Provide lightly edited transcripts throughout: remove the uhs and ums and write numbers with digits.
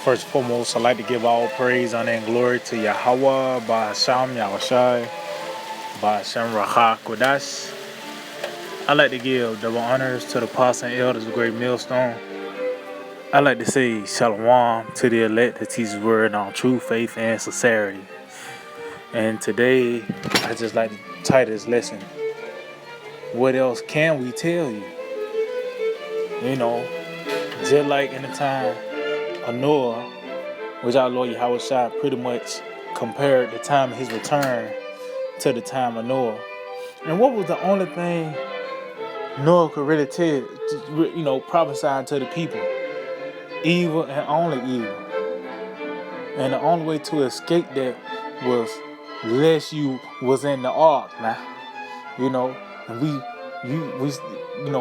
First and foremost, I'd like to give all praise, honor, and glory to Yahweh, Ba'asham, Yahushai, Ba'asham Rahak Kodash. I'd like to give double honors to the apostles and elders of Great Millstone. I'd like to say Shalom to the elect that teaches word on true faith and sincerity. And today, I just like to title this lesson, What Else Can We Tell You? You know, just like in the time of Noah, which our Lord Yahweh Shai pretty much compared the time of his return to the time of Noah. And what was the only thing Noah could really tell, prophesying to the people? Evil and only evil. And the only way to escape that was lest you was in the ark now. And we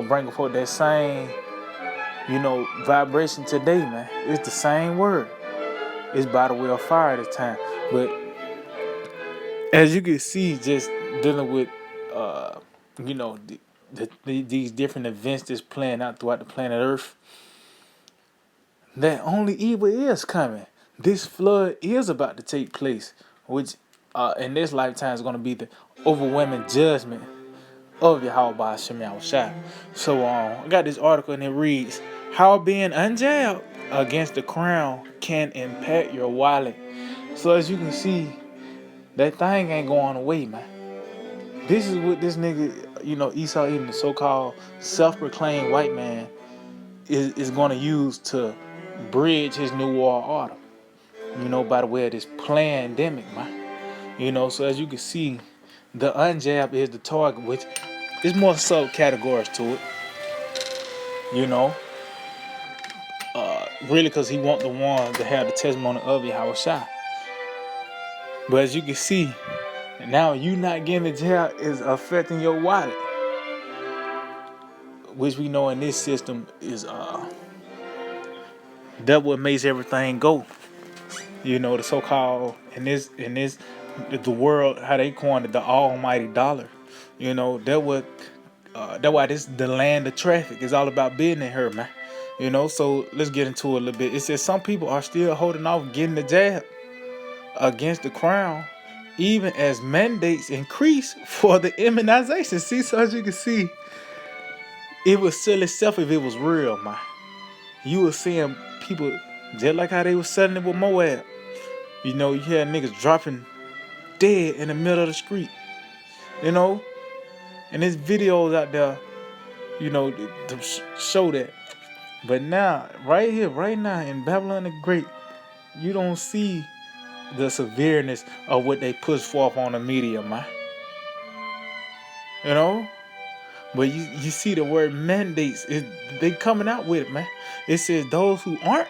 bring forth that same, vibration today, man. It's the same word. It's by the way of fire this time. But as you can see, just dealing with, these different events that's playing out throughout the planet Earth, that only evil is coming. This flood is about to take place, which in this lifetime is going to be the overwhelming judgment of Yahweh Ba'asham Yahushua. So I got this article and it reads, How being unjabbed against the crown can impact your wallet. So as you can see, that thing ain't going away, man. This is what this nigga, Esau Edom, the so-called self-proclaimed white man, is going to use to bridge his new world order. By the way of this pandemic, man. So as you can see, the unjab is the target, which is more subcategories to it. Really, because he want the one to have the testimony of Yahweh Shai. But as you can see, now you not getting the jab is affecting your wallet, which we know in this system is that what makes everything go. The so-called in this the world, how they coined it, the almighty dollar. That why this the land of traffic is all about business here, man. So let's get into it a little bit. It says some people are still holding off getting the jab against the crown, even as mandates increase for the immunization. See, so as you can see, it would sell itself if it was real, man. You were seeing people just like how they were selling it with Moab. You had niggas dropping dead in the middle of the street. And there's videos out there, to show that. But now, right here, right now in Babylon the Great, you don't see the severeness of what they push forth on the media, man. But you see the word mandates, they coming out with it, man. It says those who aren't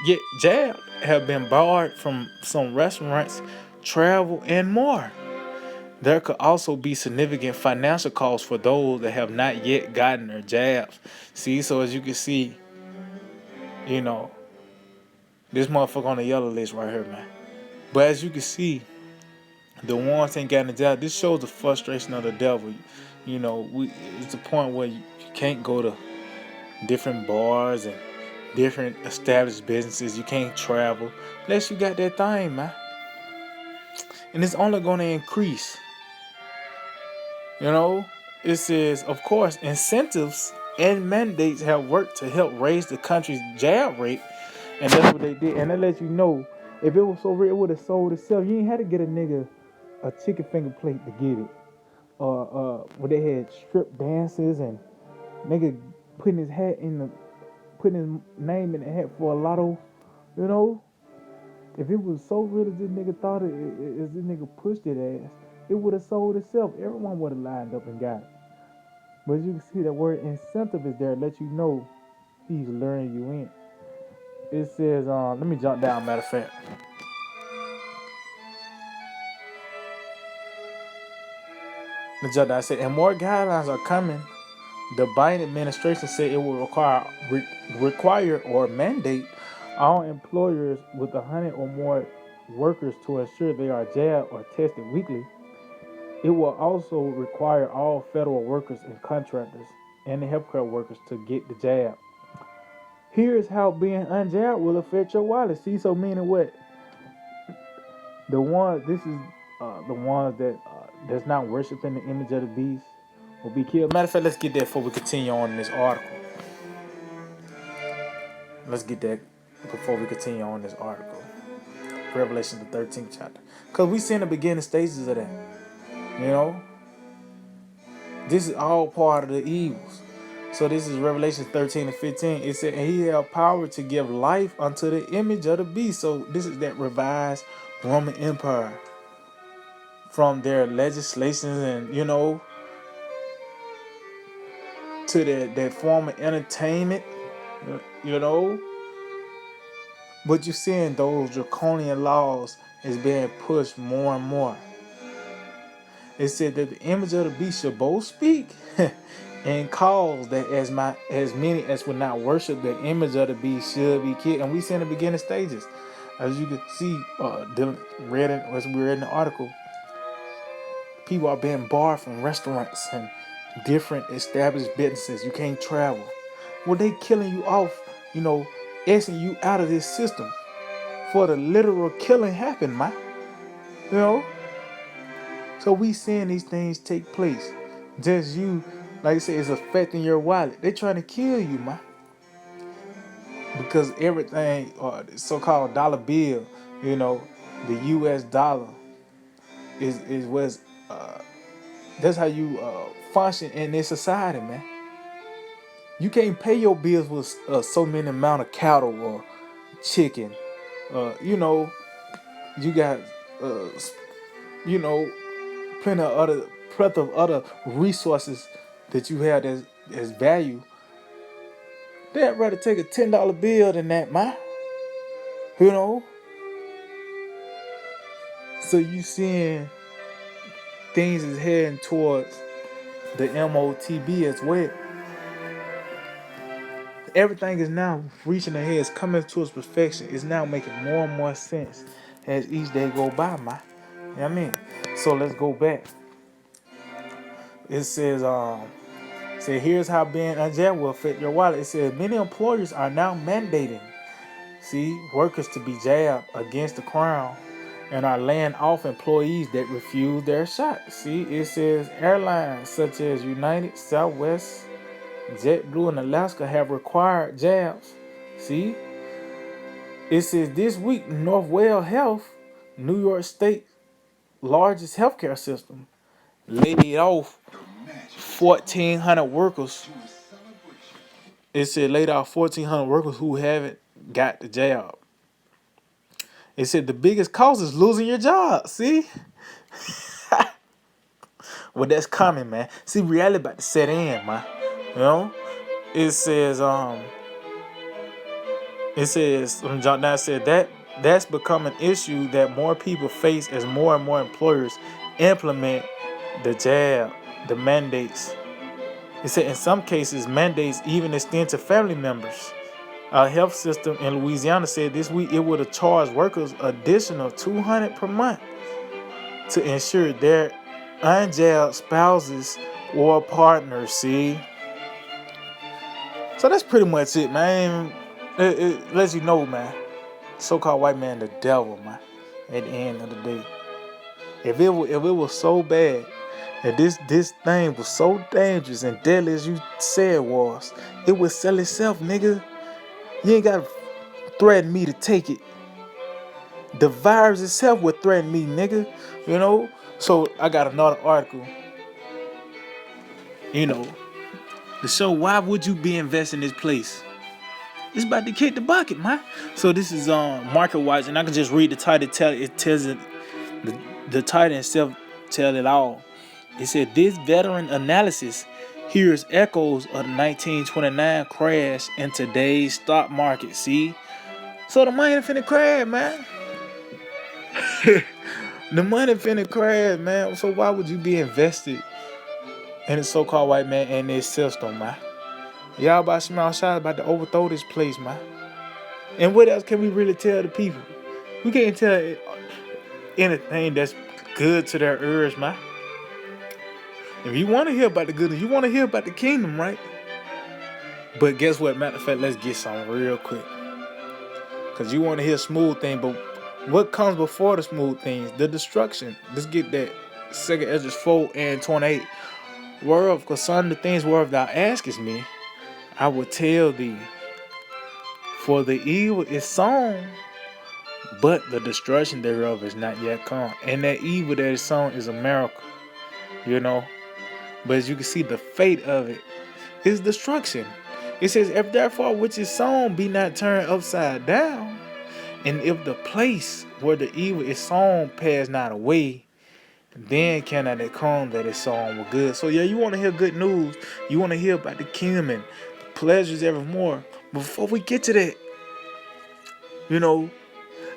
yet jabbed have been barred from some restaurants, travel, and more. There could also be significant financial costs for those that have not yet gotten their jabs. See, so as you can see, this motherfucker on the yellow list right here, man. But as you can see, the ones ain't gotten the jab. This shows the frustration of the devil. It's a point where you can't go to different bars and different established businesses. You can't travel unless you got that thing, man. And it's only going to increase. It says, of course, incentives and mandates have worked to help raise the country's jab rate. And that's what they did. And that lets you know, if it was so real, it would have sold itself. You ain't had to get a nigga a chicken finger plate to get it. Where they had strip dances and nigga putting his name in the hat for a lotto. If it was so real as this nigga thought it, as this nigga pushed it ass, it would have sold itself. Everyone would have lined up and got it. But as you can see, that word incentive is there to let you know he's luring you in. It says, let me jump down, matter of fact. I said, and more guidelines are coming. The Biden administration said it will require or mandate all employers with 100 or more workers to ensure they are jabbed or tested weekly. It will also require all federal workers and contractors and the healthcare workers to get the jab. Here's how being unjabbed will affect your wallet. See, so meaning what? The one, this is the ones that that's not worshiping the image of the beast will be killed. Matter of fact, let's get that before we continue on in this article. Let's get that before we continue on this article. Revelation the 13th chapter. Because we see in the beginning stages of that. You know? This is all part of the evils. So this is Revelation 13 and 15. It said, and he had power to give life unto the image of the beast. So this is that revised Roman Empire. From their legislations and, to that form of entertainment, you know. But you're seeing those draconian laws is being pushed more and more. It said that the image of the beast shall both speak and cause that as many as would not worship the image of the beast should be killed. And we see in the beginning stages, as you can see, as we read in the article, people are being barred from restaurants and different established businesses. You can't travel. Well, they killing you off, asking you out of this system for the literal killing happen, man. You know? So we seeing these things take place. Just you, like I said, it's affecting your wallet. They trying to kill you, man. Because everything, the so-called dollar bill, the US dollar is what's that's how you function in this society, man. You can't pay your bills with so many amount of cattle or chicken. You got plenty of other resources that you have as value. They'd rather take a $10 bill than that, man. So you seeing things is heading towards the MOTB as well. Everything is now reaching ahead, it's coming towards perfection. It's now making more and more sense as each day go by, man. You know what I mean? So let's go back. It says, here's how being unjabbed will affect your wallet. It says many employers are now mandating, workers to be jabbed against the crown and are laying off employees that refuse their shot. It says airlines such as United, Southwest, JetBlue, and Alaska have required jabs. It says this week, Northwell Health, New York State largest healthcare system, laid off 1,400 workers. It said laid off 1,400 workers who haven't got the job. It said the biggest cause is losing your job. Well, that's coming, man. Reality about to set in, man. It says John Down said that's become an issue that more people face as more and more employers implement the mandates. It said in some cases, mandates even extend to family members. A health system in Louisiana said this week it would have charged workers additional $200 per month to ensure their unjabbed spouses or partners. So that's pretty much it, man. It lets you know, man. So-called white man, the devil, man. At the end of the day, if it was so bad, and this thing was so dangerous and deadly as you said was, it would sell itself, nigga. You ain't gotta threaten me to take it. The virus itself would threaten me, nigga. So I got another article. To show why would you be investing in this place? It's about to kick the bucket, man. So this is Market Watch, and I can just read the title. It tells it. The title itself tell it all. It said this veteran analysis hears echoes of the 1929 crash in today's stock market. So the money finna crash, man. The money finna crash, man. So why would you be invested in the so-called white man and this system, man? Y'all about small shots about to overthrow this place, man. And what else can we really tell the people? We can't tell anything that's good to their ears, man. If you want to hear about the goodness, you want to hear about the kingdom, right? But guess what? Matter of fact, let's get something real quick. Because you want to hear smooth thing, but what comes before the smooth things? The destruction. Let's get that. 2 Ezra 4 and 28. Whereof concerning the things whereof thou askest me, I will tell thee. For the evil is sown, but the destruction thereof is not yet come. And that evil that is sown is America. You know? But as you can see, the fate of it is destruction. It says, if therefore which is sown be not turned upside down, and if the place where the evil is sown pass not away, then cannot it come that is sown with good. So yeah, you want to hear good news. You want to hear about the kingdom and the pleasures evermore. But before we get to that, you know,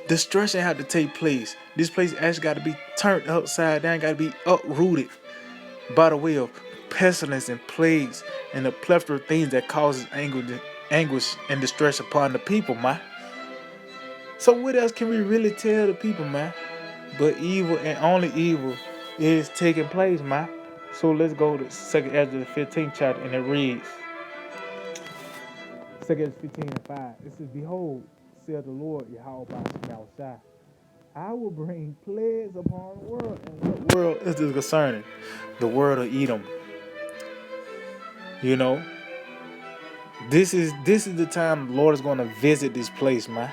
destruction had to take place. This place actually got to be turned upside down, got to be uprooted by the way of pestilence and plagues and the plethora of things that causes anguish and distress upon the people, man. So what else can we really tell the people, man? But evil and only evil is taking place, man. So let's go to 2 Ezra the 15th chapter, and it reads, 2 Ezra 15 and 5. It says, behold, saith the Lord Yahweh, I will bring plagues upon the world. And what world is this concerning? The world of Edom. You know, this is the time the Lord is going to visit this place, man.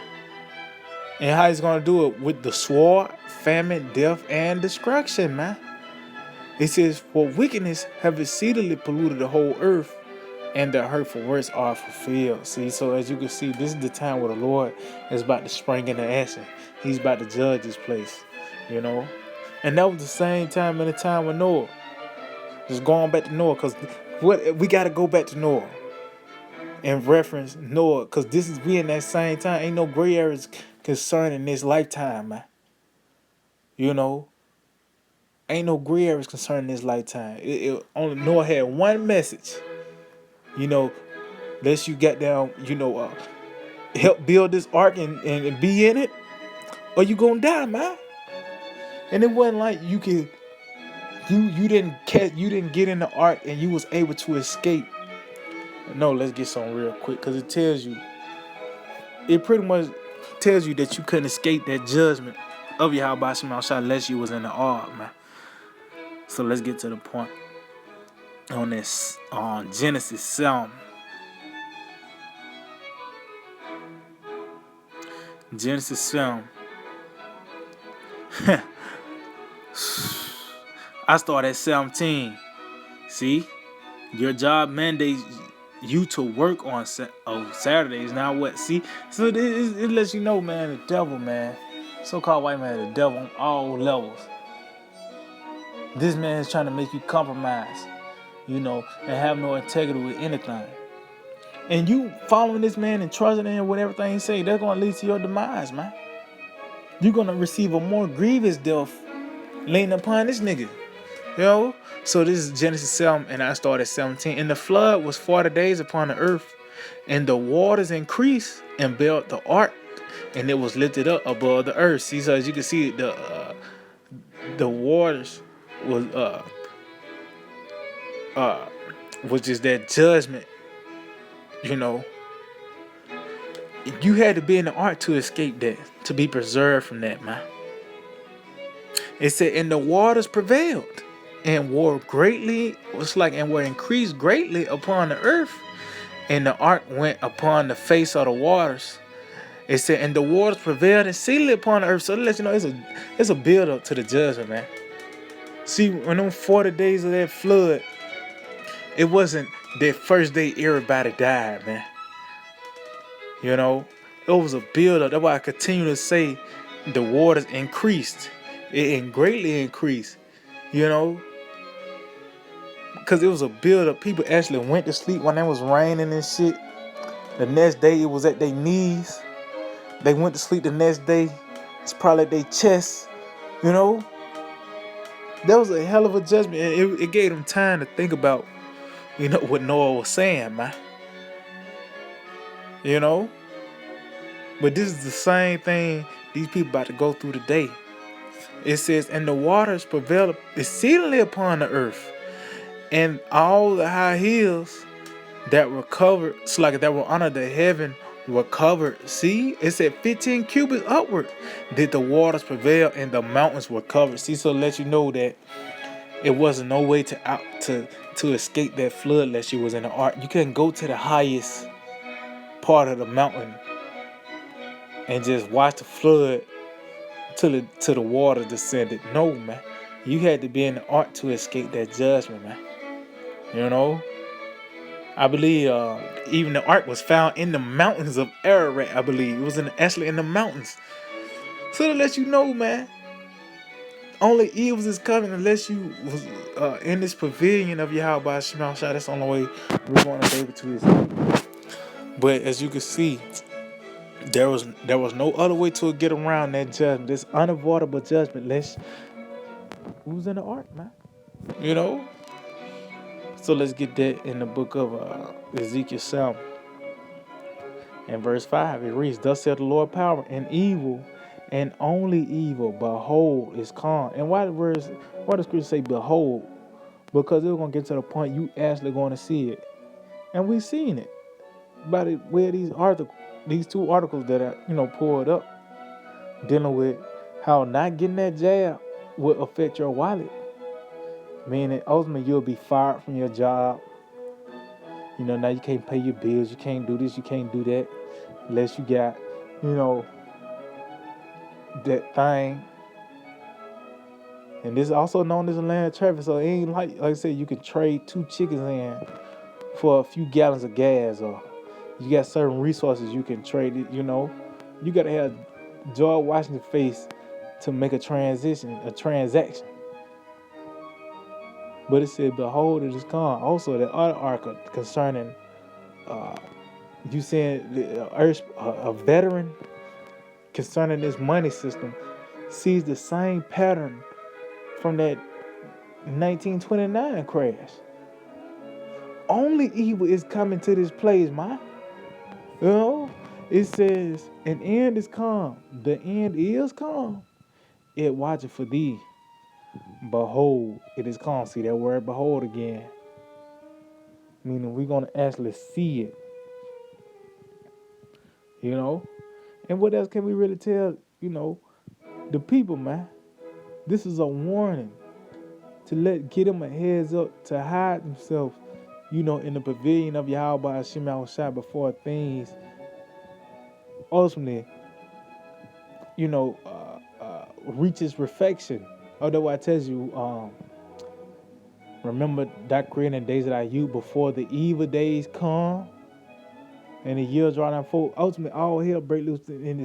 And how he's going to do it? With the sword, famine, death, and destruction, man. It says, for wickedness have exceedingly polluted the whole earth, and the hurtful words are fulfilled. See, so as you can see, this is the time where the Lord is about to spring into action. He's about to judge this place, you know. And that was the same time in the time with Noah. Just going back to Noah, because we got to go back to Noah and reference Noah, because we in that same time. Ain't no gray areas concerning this lifetime, man. You know, ain't no gray areas concerning this lifetime. Only Noah had one message. You know, unless you got down, help build this ark and be in it, or you gonna die, man. And it wasn't like you didn't get in the ark and you was able to escape. No, let's get something real quick, because it pretty much tells you that you couldn't escape that judgment of Yahweh Shemashah unless you was in the ark, man. So let's get to the point on this, on Genesis 7. Genesis 7. I start at 17. See, your job mandates you to work on Saturdays. Now what? See, so it lets you know, man, the devil, man, so-called white man, the devil on all levels. This man is trying to make you compromise, and have no integrity with anything. And you following this man and trusting in with everything he say, that's going to lead to your demise, man. You're going to receive a more grievous death laying upon this nigga. So this is Genesis 7, and I started at 17. And the flood was 40 days upon the earth, and the waters increased and built the ark, and it was lifted up above the earth. See, so as you can see, the waters was which is that judgment. You had to be in the ark to escape that, to be preserved from that, man. It said, and the waters prevailed, and were increased greatly upon the earth, and the ark went upon the face of the waters. It said, and the waters prevailed exceedingly upon the earth. So it lets you know it's a build up to the judgment, man. See, when them 40 days of that flood, it wasn't that first day everybody died, man. It was a build up. That's why I continue to say the waters increased. It greatly increased, because it was a build up. People actually went to sleep when it was raining and shit. The next day it was at their knees. They went to sleep the next day. It's probably at their chest. That was a hell of a judgment. And it gave them time to think about, what Noah was saying, man. But this is the same thing these people about to go through today. It says, and the waters prevailed exceedingly upon the earth, and all the high hills that were covered, it's like that were under the heaven were covered. See, it said 15 cubits upward did the waters prevail, and the mountains were covered. See, so to let you know that it wasn't no way to escape that flood unless you was in the ark. You couldn't go to the highest part of the mountain and just watch the flood till the water descended. No, man. You had to be in the ark to escape that judgment, man. You know? I believe even the ark was found in the mountains of Ararat, I believe. It was actually in the mountains. So to let you know, man, only evils is coming unless you was in this pavilion of Yahweh Shema Shai. That's the only way we're going to be able to escape. But as you can see, there was no other way to get around that judgment, this unavoidable judgment, unless who's in the ark, man. You know? So let's get that in the book of Ezekiel 7. In verse 5, it reads, Thus saith the Lord power, and evil, and only evil, behold, is come. And why does scripture say behold? Because it's going to get to the point you actually going to see it. And we've seen it by the way these two articles that I pulled up, dealing with how not getting that jab will affect your wallet. Meaning ultimately you'll be fired from your job. Now you can't pay your bills, you can't do this, you can't do that, unless you got, that thing. And this is also known as a land of traffic, so it ain't like I said, you can trade 2 chickens in for a few gallons of gas, or you got certain resources you can trade it, You gotta have George Washington face to make a transaction. But it said, behold, it is come. Also, the other article concerning, you saying a veteran concerning this money system sees the same pattern from that 1929 crash. Only evil is coming to this place, man. It says, an end is come. The end is come. It watcheth for thee. Behold, it is come. See that word behold again. Meaning we're going to actually see it. And what else can we really tell, the people, man? This is a warning to get them a heads up to hide themselves, in the pavilion of Yahweh Hashem Yahushua before things ultimately, reaches perfection. Otherwise, it tells you, remember that creating days that I use before the evil days come, and the years draw down forward. Ultimately, all hell break loose in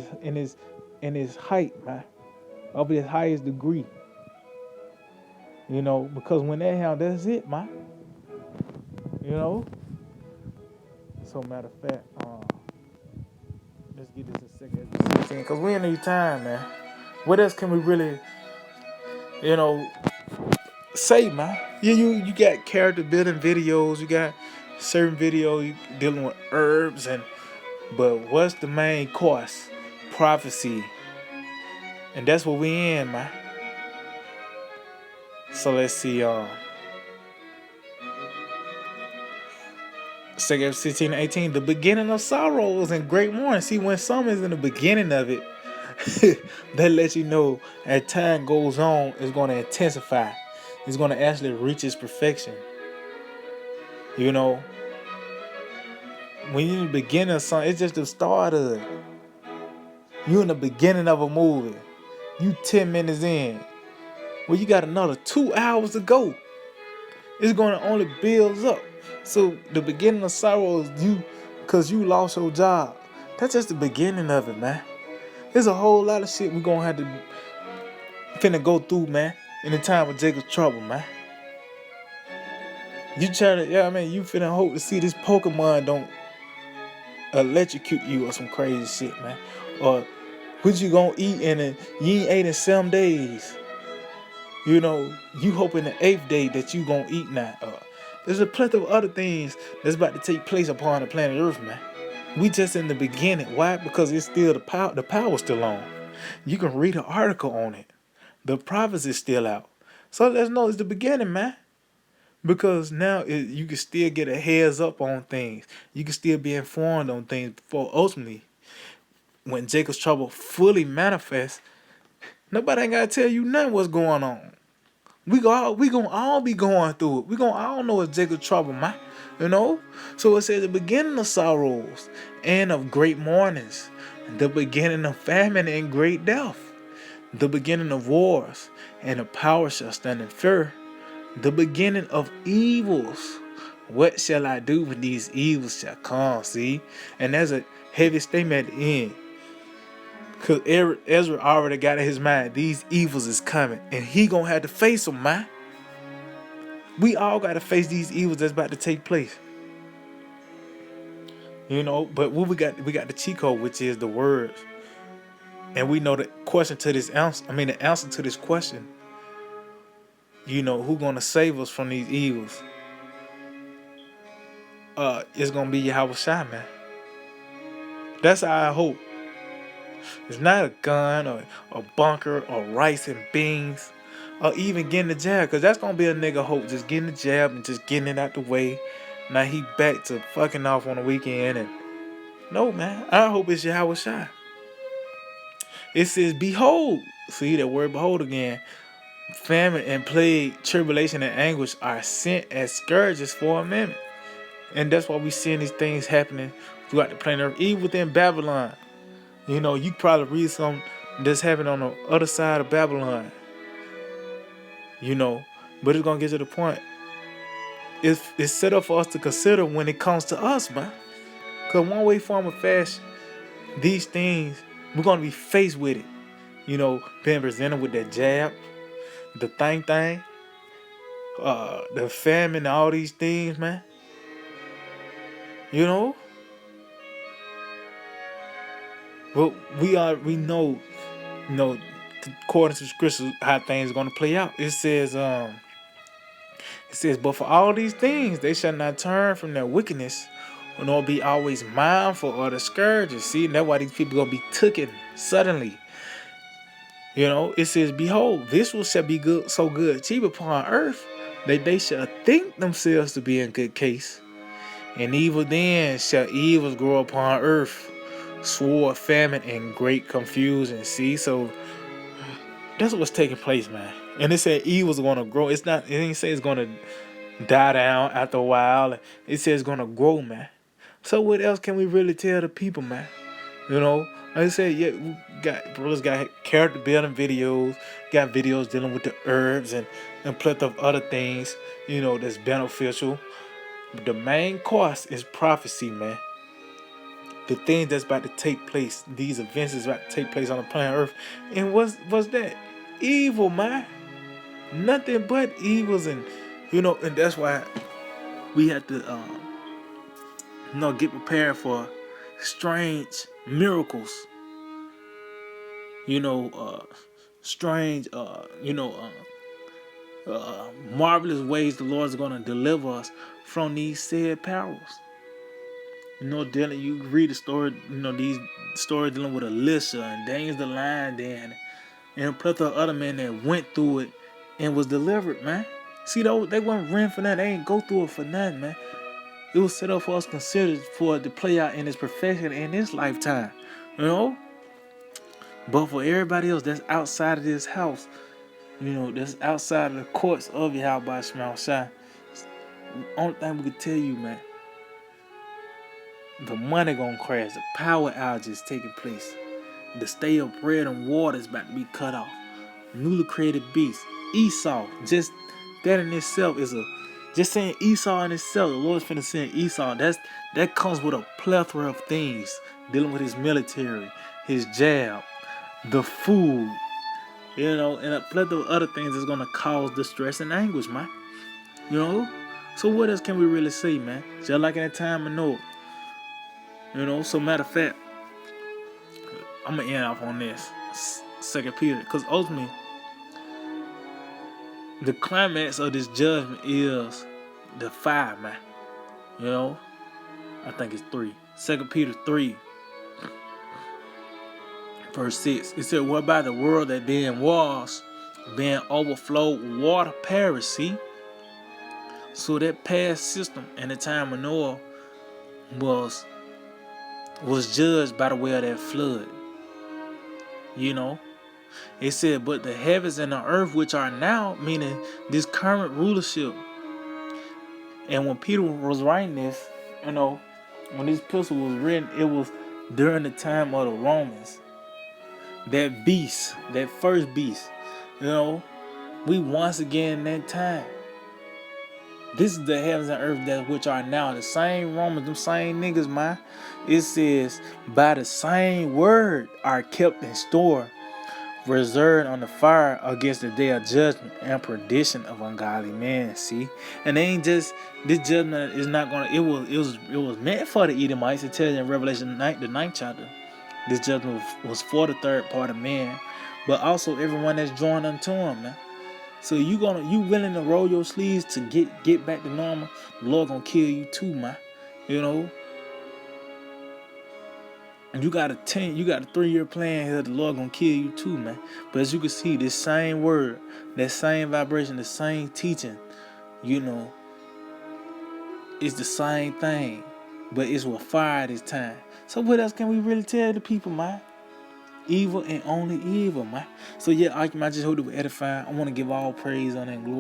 his height, man, of his highest degree. Because when that happens, that's it, man. So matter of fact, let's get this in second 16, because we in these time, man. What else can we really, say, man? You got character building videos, you got certain videos dealing with herbs, but what's the main course? Prophecy. And that's what we in, man. So let's see, 2 16 and 18, the beginning of sorrows and great mourning. See, when something is in the beginning of it, that lets you know as time goes on, it's going to intensify. It's going to actually reach its perfection. When you're in the beginning of something, it's just the start of it. You're in the beginning of a movie. You 10 minutes in. Well, you got another 2 hours to go. It's going to only build up. So the beginning of sorrow is because you lost your job. That's just the beginning of it, man. There's a whole lot of shit we're going to have to finna go through, man, in the time of Jacob's trouble, man. You trying to, you finna hope to see this Pokemon don't electrocute you or some crazy shit, man. Or what you gonna eat you ain't ate in 7 days. You hoping the 8th day that you gonna eat now. There's a plethora of other things that's about to take place upon the planet Earth, man. We just in the beginning. Why? Because it's still the power's still on. You can read an article on it. The prophecy is still out. So let's know it's the beginning, man. Because now you can still get a heads up on things. You can still be informed on things before ultimately when Jacob's trouble fully manifests, nobody ain't gotta tell you nothing what's going on. We gonna all be going through it. We gonna all know it's Jacob's trouble, man. You know? So it says the beginning of sorrows and of great mournings, the beginning of famine and great death, the beginning of wars, and the power shall stand in fear, the beginning of evils. What shall I do when these evils shall come? See? And there's a heavy statement at the end. Because Ezra already got in his mind, these evils is coming. And he gonna have to face them, man. We all got to face these evils that's about to take place. You know, but what we got the cheat code, which is the words. And we know the question to this answer, the answer to this question, you know, who gonna save us from these evils? It's gonna be Yahweh Shai, man. That's our hope. It's not a gun or a bunker or rice and beans or even getting the jab, because that's gonna be a nigga hope, just getting the jab and just getting it out the way. Now he back to fucking off on the weekend. And no, man, our hope is Yahweh Shai. It says behold, see that word behold again, famine and plague, tribulation and anguish are sent as scourges for a minute. And that's why we seeing these things happening throughout the planet Earth, even within Babylon. You know, you probably read something that's happening on the other side of Babylon. You know, but it's gonna get to the point. It's set up for us to consider when it comes to us, man. Cause one way, form, or fashion, these things we're gonna be faced with it. You know, being presented with that jab, the thing, the famine, all these things, man. You know, but we know, according to scripture, how things are gonna play out. It says, but for all these things, they shall not turn from their wickedness, nor be always mindful of the scourges. See, and that's why these people gonna be taken suddenly. You know, it says, behold, this shall be good, so good, cheap upon earth, that they shall think themselves to be in good case. And evil then shall evils grow upon earth, sword, famine, and great confusion. See, so that's what's taking place, man. And it said evils are gonna grow. It didn't say it's gonna die down after a while. It says it's gonna grow, man. So what else can we really tell the people, man? You know, like I said, yeah, we got character building videos, got videos dealing with the herbs and plethora of other things, you know, that's beneficial. The main course is prophecy, man. The things that's about to take place, these events that's about to take place on the planet Earth. And what's that? Evil, man. Nothing but evils. And you know, and that's why we have to get prepared for strange miracles. You know, strange marvelous ways the Lord's gonna deliver us from these said perils. You know, you read the story, these stories dealing with Elisha and Daniel the lion den and a plethora of other men that went through it and was delivered, man. See, though, they weren't running for nothing. They ain't go through it for nothing, man. It was set up for us to consider for it to play out in its perfection in this lifetime, you know? But for everybody else that's outside of this house, that's outside of the courts of Yahweh Shai, the only thing we can tell you, man, the money gonna crash, the power outage is taking place, the stay of bread and water is about to be cut off, newly created beast, Esau, just that in itself is just saying Esau in itself, the Lord's finna send Esau, that comes with a plethora of things, dealing with his military, his jab, the food, and a plethora of other things that's gonna cause distress and anguish, man. So what else can we really say, man? Just like in the time of Noah. So matter of fact, I'm gonna end off on this 2 Peter, because ultimately the climax of this judgment is the fire, man. I think it's 3. 2 Peter 3, verse 6. It said, whereby the world that then was, being overflowed with water, perished. See? So that past system in the time of Noah was judged by the way of that flood. You know, it said, but the heavens and the earth, which are now, meaning this current rulership. And when Peter was writing this, you know, when this epistle was written, it was during the time of the Romans. That beast, that first beast, you know, we once again in that time. This is the heavens and earth that which are now. The same Romans, them same niggas, man. It says, by the same word are kept in store, reserved on the fire against the day of judgment and perdition of ungodly men. See, and they ain't just this judgment is not gonna. It was meant for the Edomites. It tells you in Revelation 9, the 9th chapter. This judgment was for the third part of man, but also everyone that's joined unto him, man. So you willing to roll your sleeves to get back to normal? The Lord gonna kill you too, man. You know. And you got a 3-year plan here. The Lord gonna kill you too, man. But as you can see, this same word, that same vibration, the same teaching, you know, it's the same thing, but it's with fire this time. So what else can we really tell the people, man? Evil and only evil, man. So yeah, I just hope it was edifying. I want to give all praise, honor, and glory